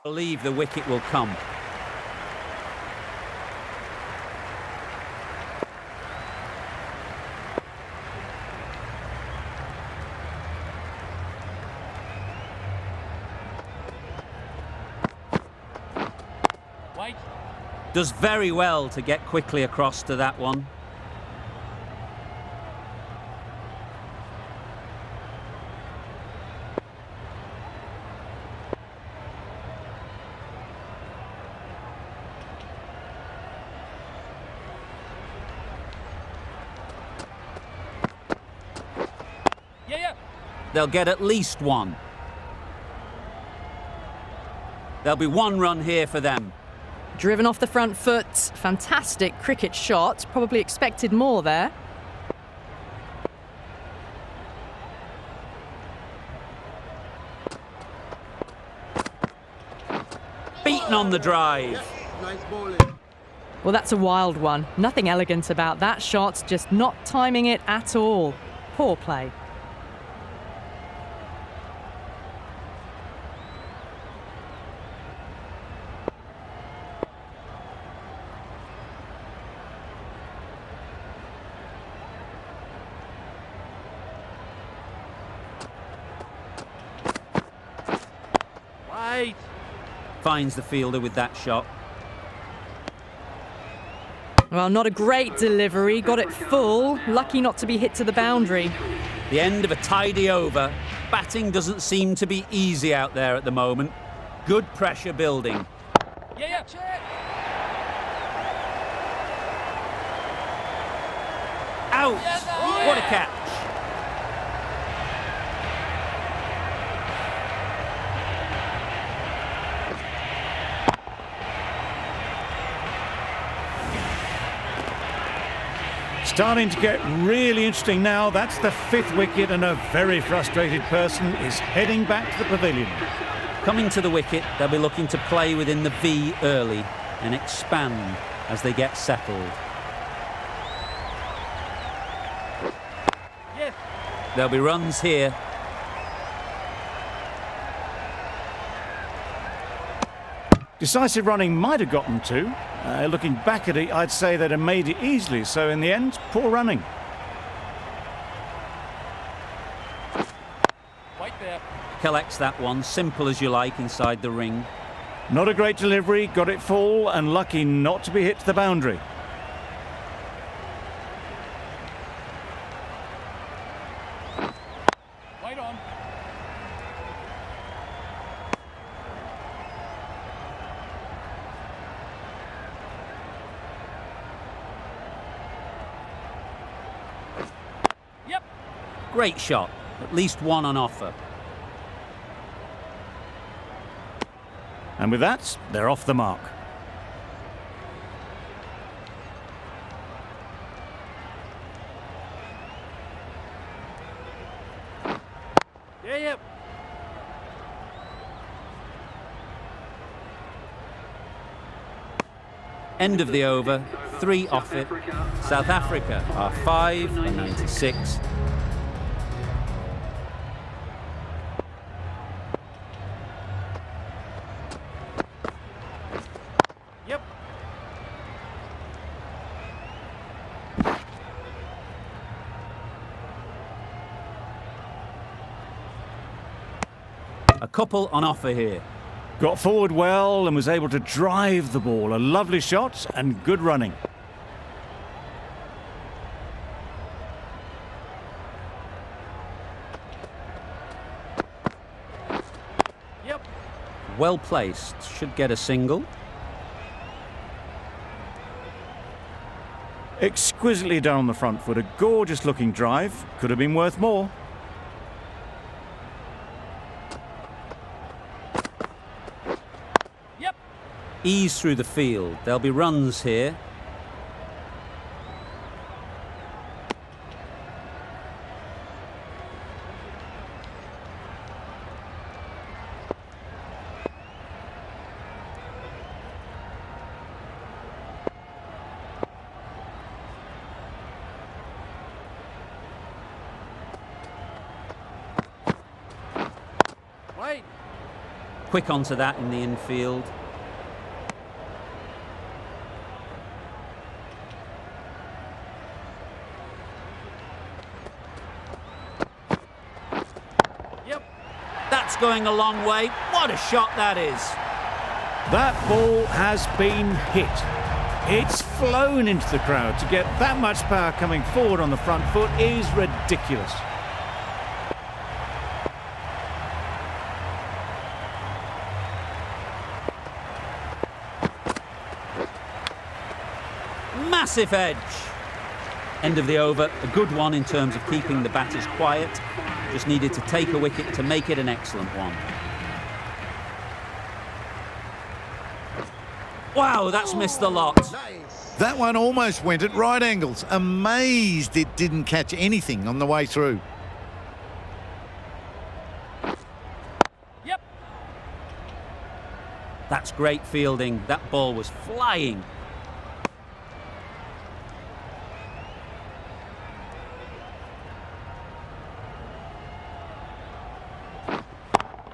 Believe the wicket will come. Wait. Does very well to get quickly across to that one. Yeah. They'll get at least one. There'll be one run here for them. Driven off the front foot. Fantastic cricket shot. Probably expected more there. Beaten on the drive. Nice bowling. Well, that's a wild one. Nothing elegant about that shot, just not timing it at all. Poor play. Wait. Finds the fielder with that shot. Well, not a great delivery. Got it full. Lucky not to be hit to the boundary. The end of a tidy over. Batting doesn't seem to be easy out there at the moment. Good pressure building. Yeah. Check. Out! Yeah. What a catch! Starting to get really interesting now. That's the fifth wicket, and a very frustrated person is heading back to the pavilion. Coming to the wicket, they'll be looking to play within the V early and expand as they get settled. Yeah. There'll be runs here. Decisive running might have gotten two. Looking back at it, I'd say they'd have made it easily. So in the end, poor running. Wait there. Collects that one, simple as you like, inside the ring. Not a great delivery, got it full, and lucky not to be hit to the boundary. Wait on. Yep. Great shot. At least one on offer. And with that, they're off the mark. Yeah. End of the over, 3 off it. South Africa are 5 and 96. Yep. A couple on offer here. Got forward well and was able to drive the ball. A lovely shot and good running. Yep. Well placed, should get a single. Exquisitely done on the front foot. A gorgeous looking drive. Could have been worth more. Yep. Ease through the field. There'll be runs here. Wait. Quick onto that in the infield. Yep. That's going a long way. What a shot that is. That ball has been hit. It's flown into the crowd. To get that much power coming forward on the front foot is ridiculous. Massive edge. End of the over. A good one in terms of keeping the batters quiet. Just needed to take a wicket to make it an excellent one. Wow, that's missed the lot. That one almost went at right angles. Amazed it didn't catch anything on the way through. Yep. That's great fielding. That ball was flying.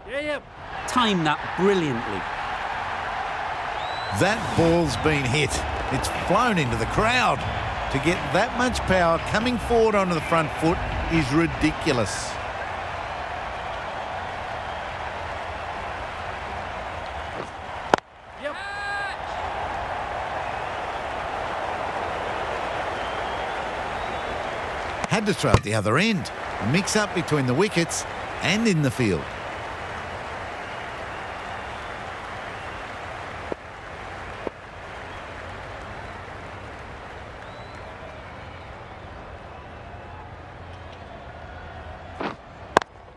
Yeah, yep. Timed that brilliantly. That ball's been hit. It's flown into the crowd. To get that much power coming forward onto the front foot is ridiculous. Yep. Had to throw at the other end. A mix-up between the wickets and in the field.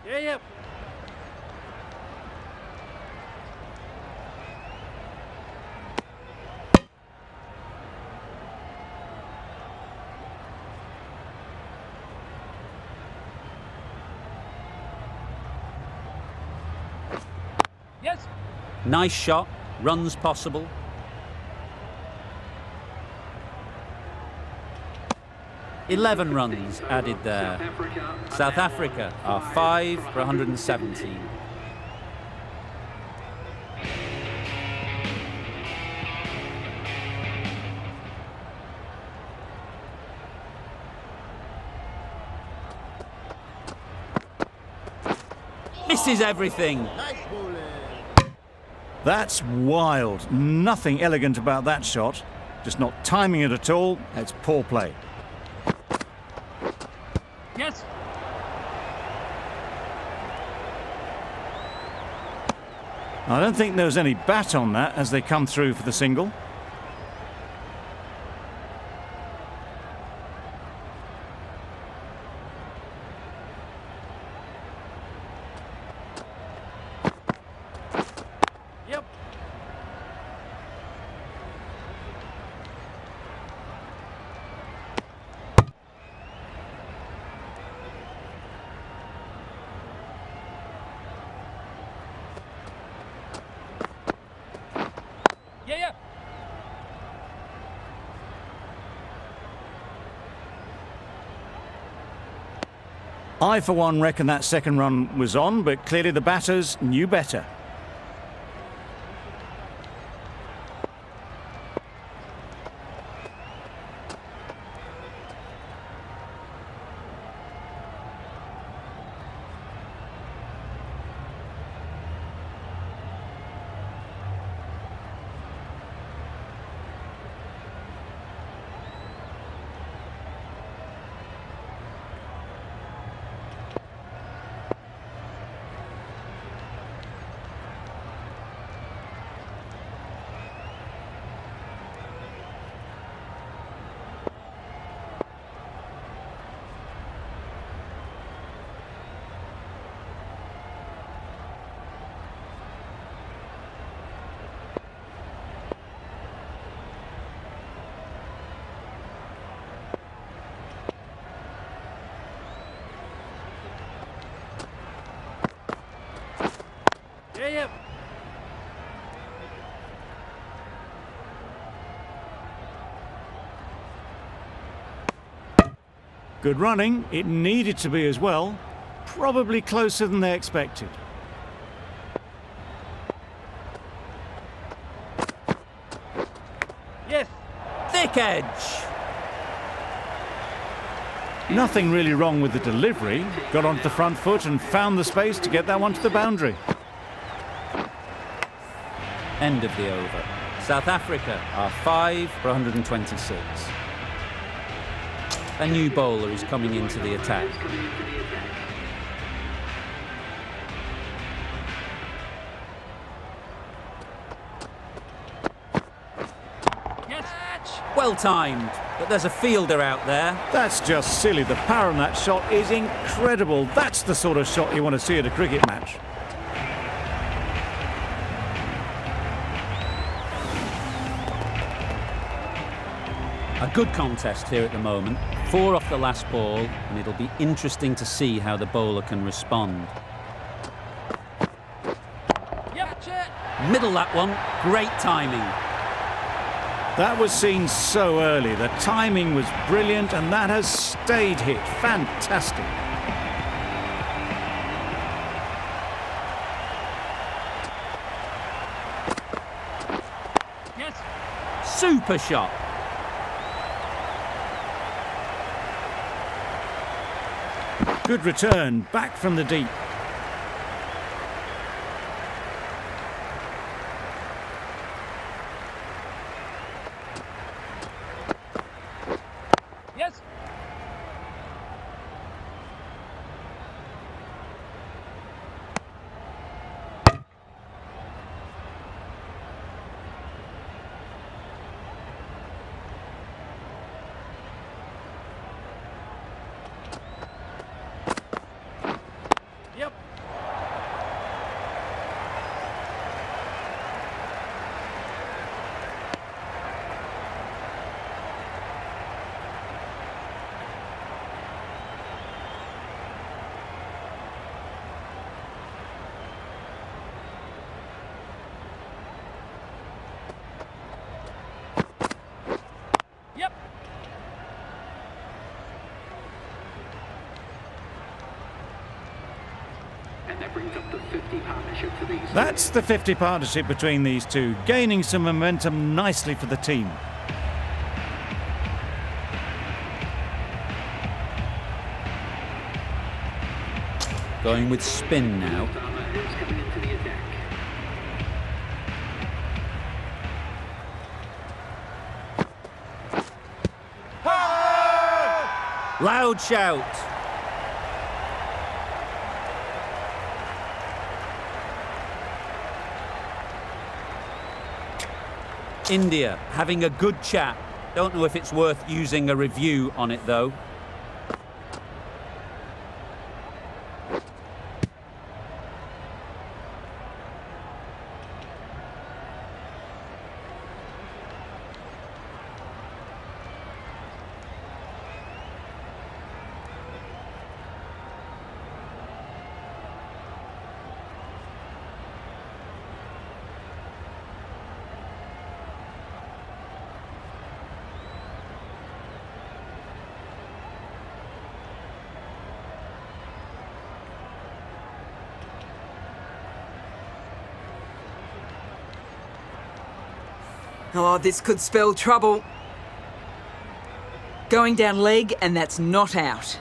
Yeah, yep. Yes. Nice shot. Runs possible. "11 runs added there. South Africa are 5 for 117. Misses everything. That's wild. Nothing elegant about that shot. Just not timing it at all. It's poor play. Yes. I don't think there was any bat on that as they come through for the single. Yep. Yeah, yeah. I, for one, reckon that second run was on, but clearly the batters knew better. Yeah, yep. Good running. It needed to be as well. Probably closer than they expected. quick edge. Nothing really wrong with the delivery. Got onto the front foot and found the space to get that one to the boundary. End of the over. South Africa are 5 for 126. A new bowler is coming into the attack. Yes. Well timed, but there's a fielder out there. That's just silly. The power on that shot is incredible. That's the sort of shot you want to see at a cricket match. A good contest here at the moment. 4 off the last ball, and it'll be interesting to see how the bowler can respond. Yep. Middle that one, great timing. That was seen so early. The timing was brilliant, and that has stayed hit. Fantastic. Yes. Super shot. Good return, back from the deep. Yes. Yep. Yep. And that brings up the 50 partnership for these. That's the 50 partnership between these two, gaining some momentum nicely for the team. Going with spin now. Who's coming into the attack? Loud shout. India having a good chat. Don't know if it's worth using a review on it though. Oh, this could spell trouble. Going down leg, and that's not out.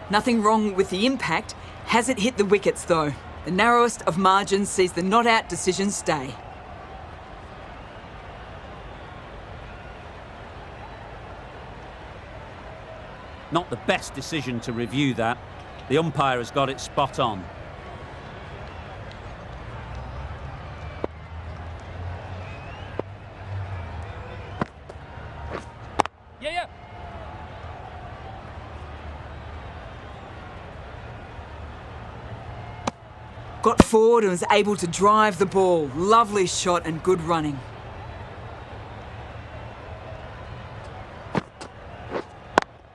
Nothing wrong with the impact. Has it hit the wickets, though? The narrowest of margins sees the not out decision stay. Not the best decision to review that. The umpire has got it spot on. Yeah. Got forward and was able to drive the ball. Lovely shot and good running.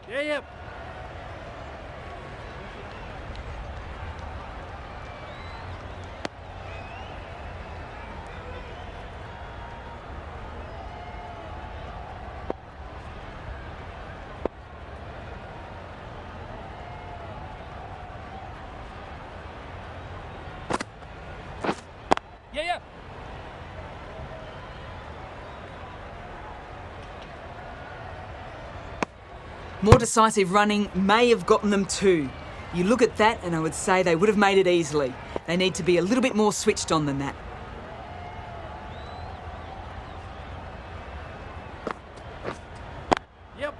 Yeah. Yeah. More decisive running may have gotten them too. You look at that and I would say they would have made it easily. They need to be a little bit more switched on than that. Yep.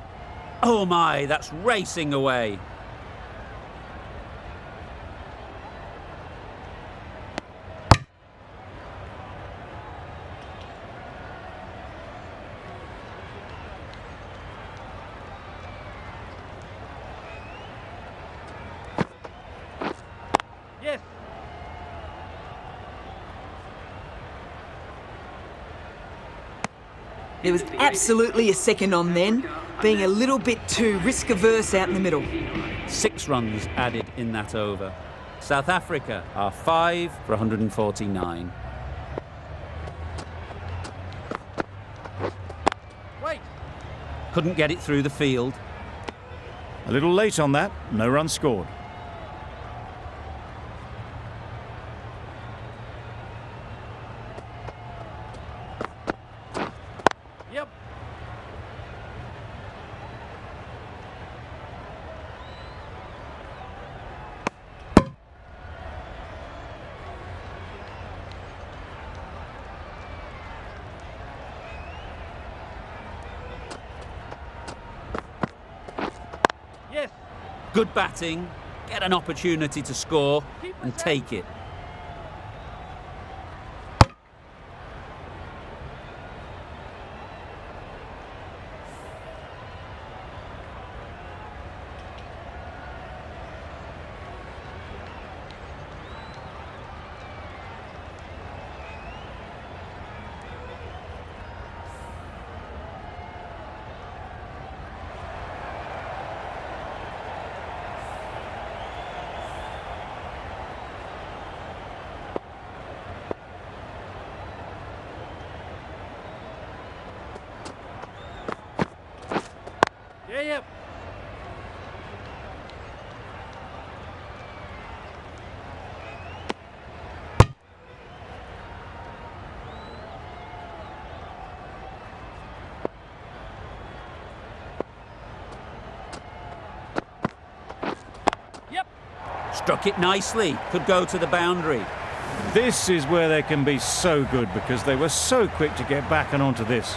Oh my, that's racing away. Yes. There was absolutely a second on then, being a little bit too risk-averse out in the middle. 6 runs added in that over. South Africa are 5 for 149. Wait. Couldn't get it through the field. A little late on that, no run scored. Yep. Yes. Good batting, get an opportunity to score and take it. Yeah, yep. Yep. Struck it nicely, could go to the boundary. This is where they can be so good because they were so quick to get back and onto this.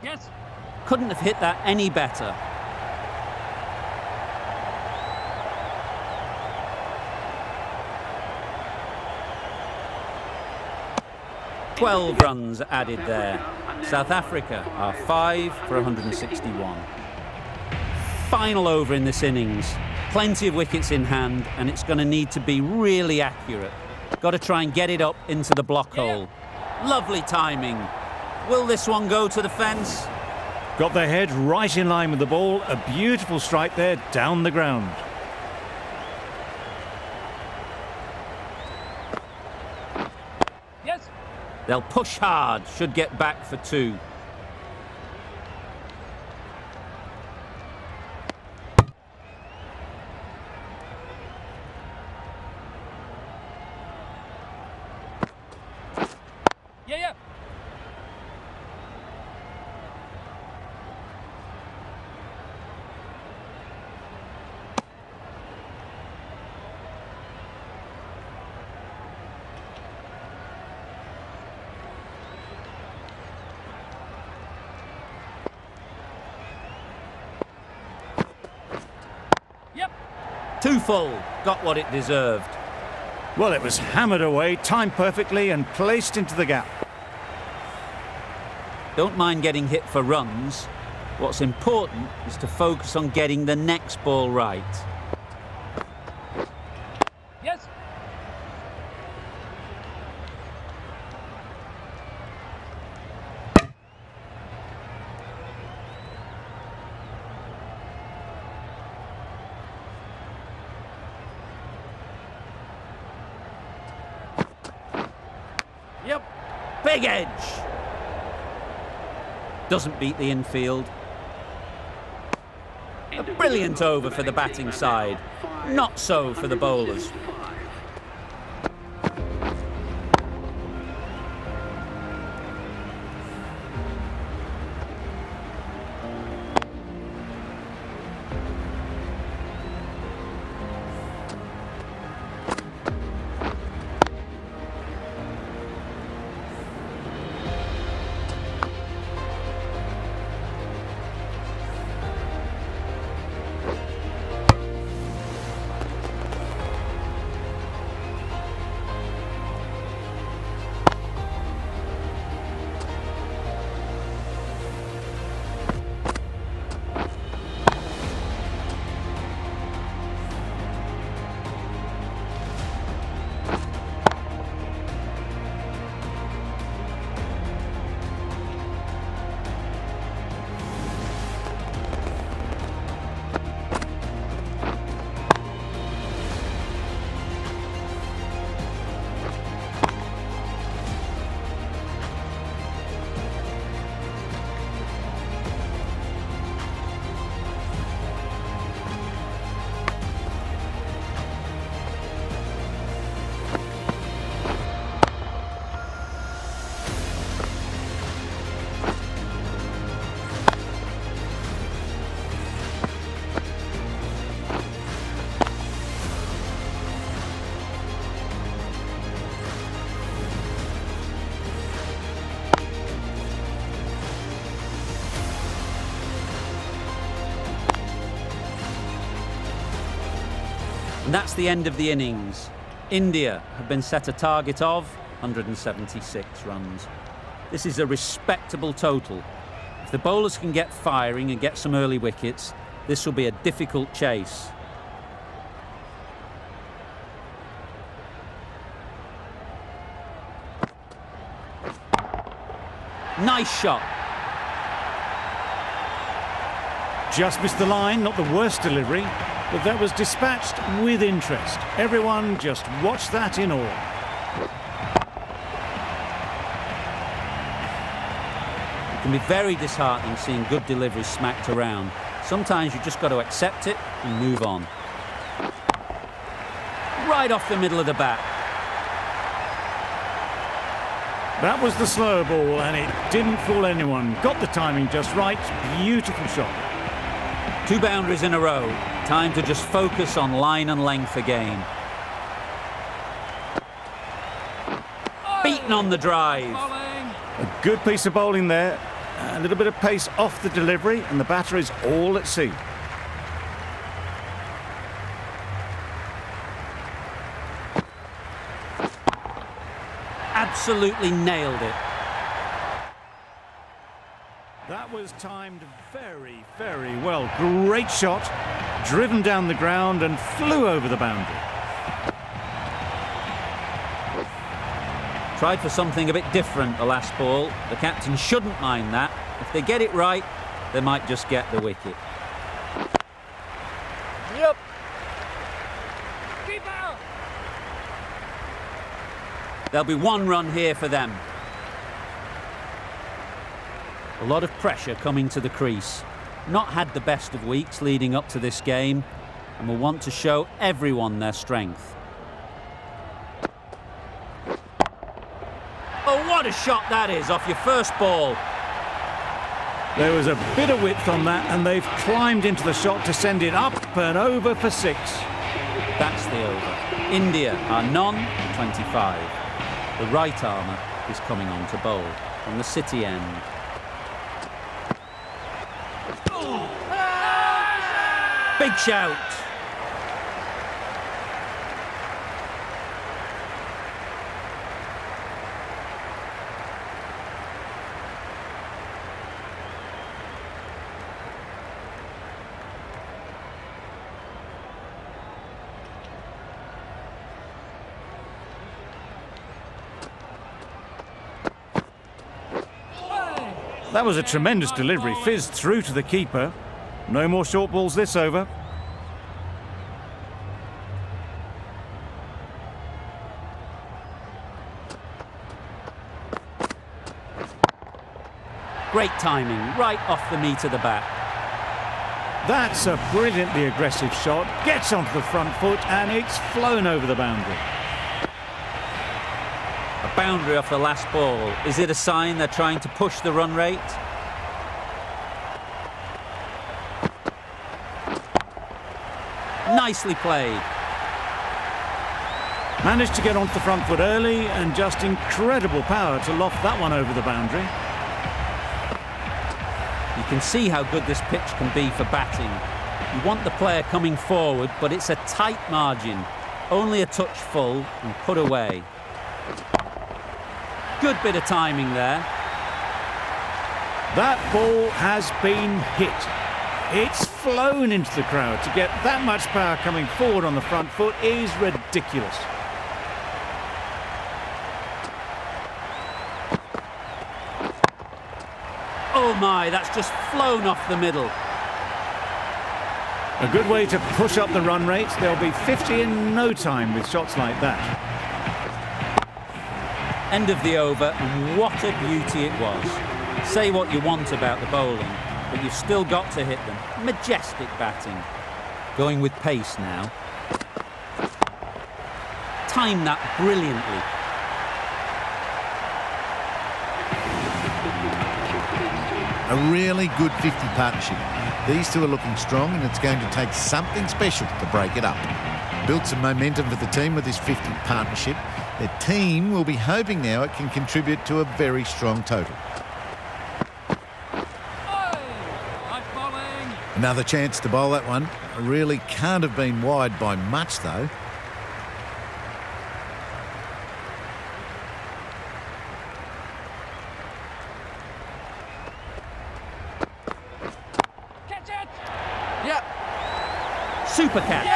Yes. Couldn't have hit that any better. "12 runs added there. South Africa are 5 for 161. Final over in this innings. Plenty of wickets in hand, and it's going to need to be really accurate. Got to try and get it up into the block hole. Lovely timing. Will this one go to the fence? Got their head right in line with the ball. A beautiful strike there down the ground. Yes. They'll push hard, should get back for 2. Yeah, yeah. Yep. 2 full, got what it deserved. Well, it was hammered away, timed perfectly and placed into the gap. Don't mind getting hit for runs. What's important is to focus on getting the next ball right. Yes. Yep. Big edge! Doesn't beat the infield. A brilliant over for the batting side. Not so for the bowlers. And that's the end of the innings. India have been set a target of 176 runs. This is a respectable total. If the bowlers can get firing and get some early wickets, this will be a difficult chase. Nice shot. Just missed the line, not the worst delivery, but that was dispatched with interest. Everyone just watched that in awe. It can be very disheartening seeing good deliveries smacked around. Sometimes you just got to accept it and move on. Right off the middle of the bat. That was the slower ball and it didn't fool anyone. Got the timing just right. Beautiful shot. 2 boundaries in a row. Time to just focus on line and length again. Beaten on the drive. Bowling. A good piece of bowling there. A little bit of pace off the delivery and the batter is all at sea. Absolutely nailed it. That was timed very, very well. Great shot, driven down the ground and flew over the boundary. Tried for something a bit different the last ball. The captain shouldn't mind that. If they get it right, they might just get the wicket. Yep. Keep out. There'll be 1 run here for them. A lot of pressure coming to the crease. Not had the best of weeks leading up to this game and will want to show everyone their strength. Oh, what a shot that is off your first ball. There was a bit of width on that and they've climbed into the shot to send it up and over for 6. That's the over. India are non-25. The right armour is coming on to bowl from the City end. Big shout. That was a tremendous delivery, fizzed through to the keeper. No more short balls this over. Great timing, right off the meat of the bat. That's a brilliantly aggressive shot. Gets onto the front foot and it's flown over the boundary. A boundary off the last ball. Is it a sign they're trying to push the run rate? Nicely played. Managed to get onto the front foot early and just incredible power to loft that one over the boundary. You can see how good this pitch can be for batting. You want the player coming forward, but it's a tight margin. Only a touch full and put away. Good bit of timing there. That ball has been hit. It's flown into the crowd. To get that much power coming forward on the front foot is ridiculous. Oh my, that's just flown off the middle. A good way to push up the run rate. They'll be 50 in no time with shots like that. End of the over, and what a beauty it was. Say what you want about the bowling, but you've still got to hit them. Majestic batting. Going with pace now. Timed that brilliantly. A really good 50 partnership. These two are looking strong and it's going to take something special to break it up. Built some momentum for the team with this 50 partnership. Their team will be hoping now it can contribute to a very strong total. Nice bowling. Another chance to bowl that one. Really can't have been wide by much, though. Catch it! Yep. Super catch.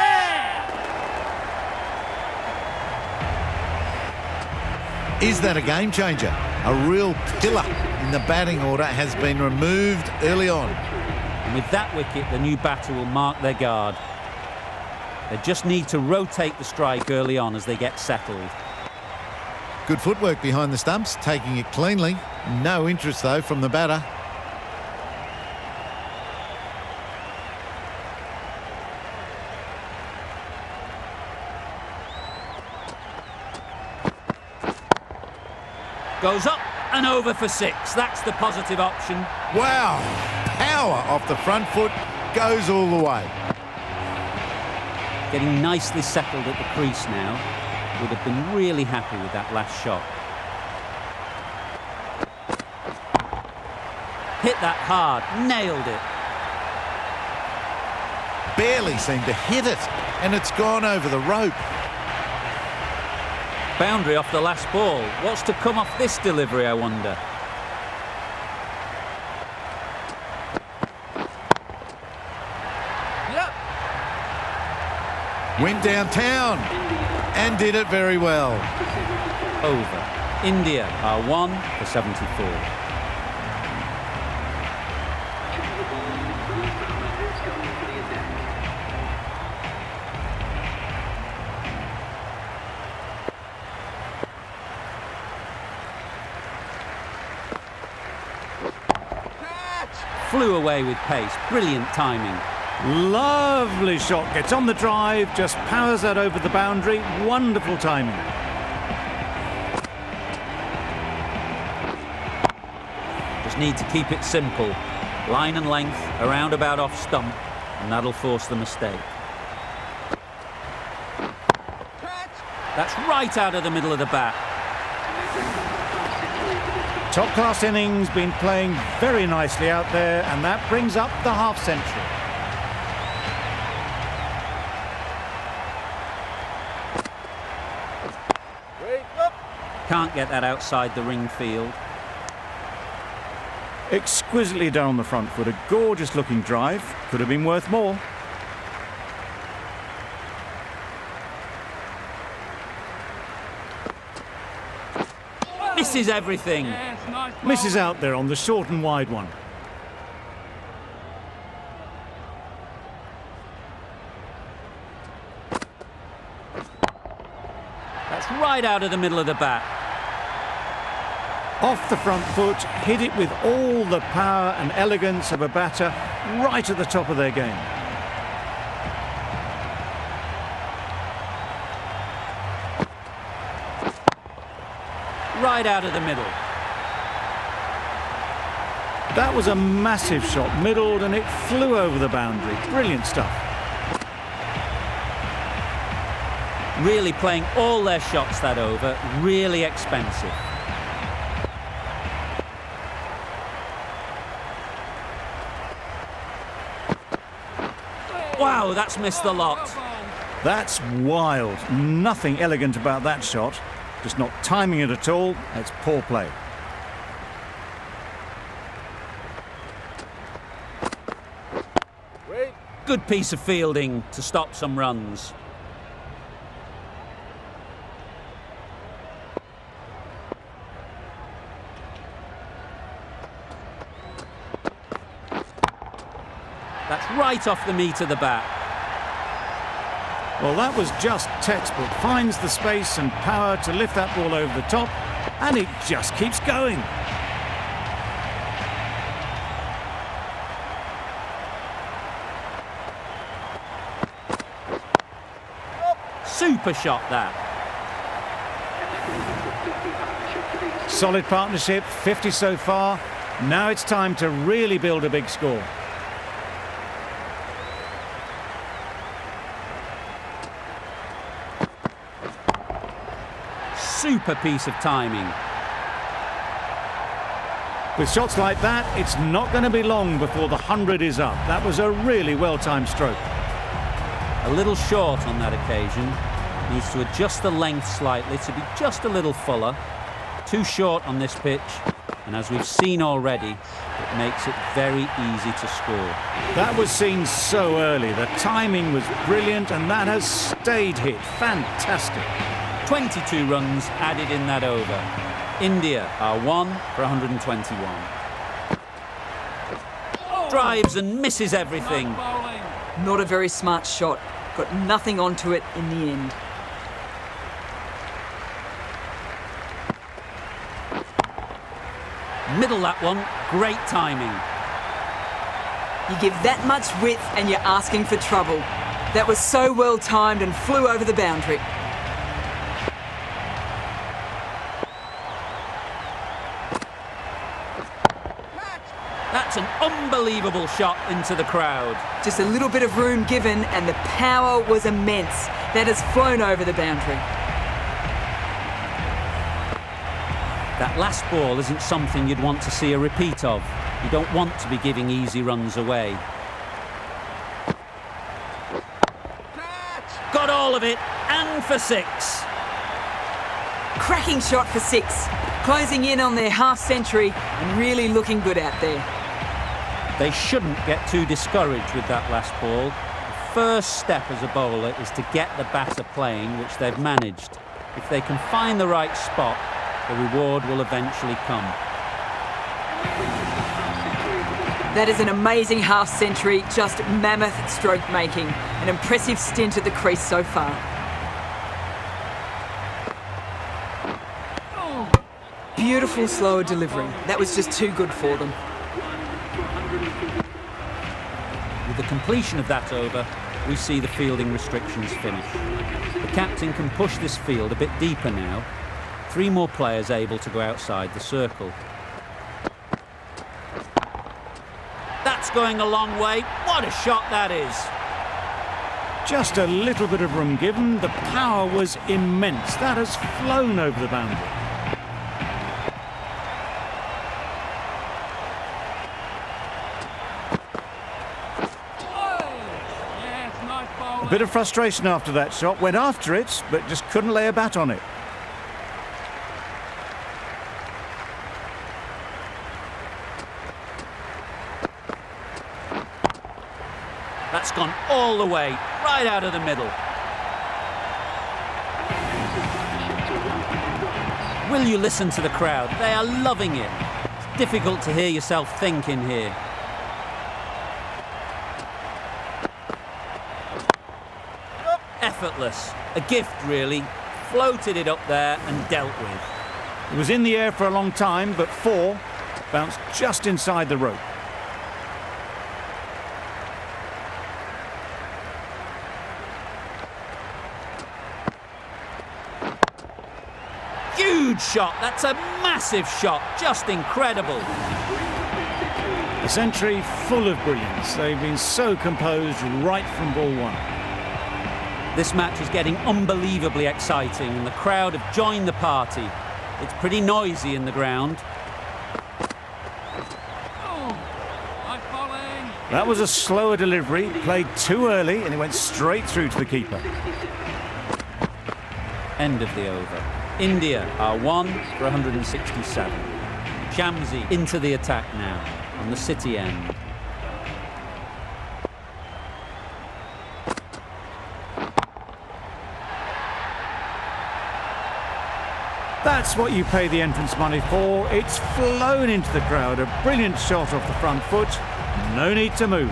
Is that a game changer? A real pillar in the batting order has been removed early on. And with that wicket, the new batter will mark their guard. They just need to rotate the strike early on as they get settled. Good footwork behind the stumps, taking it cleanly. No interest, though, from the batter. Goes up and over for 6. That's the positive option. Wow! Power off the front foot, goes all the way. Getting nicely settled at the crease now. Would have been really happy with that last shot. Hit that hard, nailed it. Barely seemed to hit it, and it's gone over the rope. Boundary off the last ball. What's to come off this delivery, I wonder? Yep. Went downtown and did it very well. Over. India are 1 for 74. Flew away with pace. Brilliant timing. Lovely shot. Gets on the drive, just powers that over the boundary. Wonderful timing. Just need to keep it simple. Line and length, a roundabout off stump, and that'll force the mistake. That's right out of the middle of the bat. Top-class innings, been playing very nicely out there, and that brings up the half-century. Can't get that outside the ring field. Exquisitely done on the front foot. A gorgeous-looking drive. Could have been worth more. Misses everything. Yes, nice ball. Misses out there on the short and wide one. That's right out of the middle of the bat. Off the front foot, hit it with all the power and elegance of a batter right at the top of their game. Right out of the middle. That was a massive shot, middled, and it flew over the boundary. Brilliant stuff. Really playing all their shots that over. Really expensive. Wow, that's missed the lot. That's wild. Nothing elegant about that shot. Just not timing it at all. It's poor play. Good piece of fielding to stop some runs. That's right off the meat of the bat. Well, that was just textbook. Finds the space and power to lift that ball over the top, and it just keeps going. Super shot that. Solid partnership, 50 so far. Now it's time to really build a big score. Super piece of timing. With shots like that, it's not going to be long before the 100 is up. That was a really well-timed stroke. A little short on that occasion. Needs to adjust the length slightly to be just a little fuller. Too short on this pitch, and as we've seen already, it makes it very easy to score. That was seen so early. The timing was brilliant, and that has stayed hit. Fantastic. 22 runs added in that over. India are 1 for 121. Drives and misses everything. Bowling. Not a very smart shot. Got nothing onto it in the end. Middle that one, great timing. You give that much width and you're asking for trouble. That was so well timed and flew over the boundary. That's an unbelievable shot into the crowd. Just a little bit of room given and the power was immense. That has flown over the boundary. That last ball isn't something you'd want to see a repeat of. You don't want to be giving easy runs away. Got all of it, and for 6. Cracking shot for 6. Closing in on their half century and really looking good out there. They shouldn't get too discouraged with that last ball. The first step as a bowler is to get the batter playing, which they've managed. If they can find the right spot, the reward will eventually come. That is an amazing half century, just mammoth stroke making. An impressive stint at the crease so far. Beautiful slower delivery. That was just too good for them. With the completion of that over, we see the fielding restrictions finish. The captain can push this field a bit deeper now. 3 more players able to go outside the circle. That's going a long way. What a shot that is. Just a little bit of room given. The power was immense. That has flown over the boundary. Yes, nice bowling. A bit of frustration after that shot. Went after it, but just couldn't lay a bat on it. That's gone all the way, right out of the middle. Will you listen to the crowd? They are loving it. It's difficult to hear yourself think in here. Effortless. A gift, really. Floated it up there and dealt with. It was in the air for a long time, but 4 bounced just inside the rope. Huge shot. That's a massive shot. Just incredible. A century full of brilliance. They've been so composed right from ball 1. This match is getting unbelievably exciting and the crowd have joined the party. It's pretty noisy in the ground. Nice bowling. That was a slower delivery, played too early, and it went straight through to the keeper. End of the over. India are 1 for 167. Shamsi into the attack now on the City end. That's what you pay the entrance money for. It's flown into the crowd. A brilliant shot off the front foot. No need to move.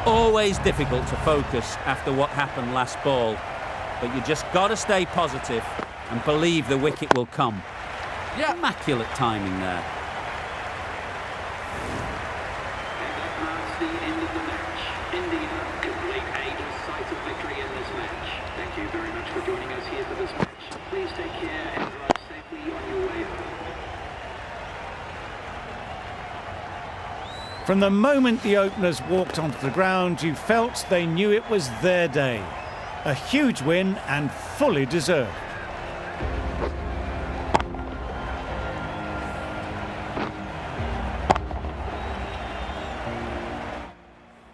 Always difficult to focus after what happened last ball, but you just got to stay positive and believe the wicket will come. Yeah. Immaculate timing there. And that marks the end of the match. India complete a decisive victory in this match. Thank you very much for joining us here for this match. Please take care and drive safely on your way home. From the moment the openers walked onto the ground, you felt they knew it was their day. A huge win and fully deserved.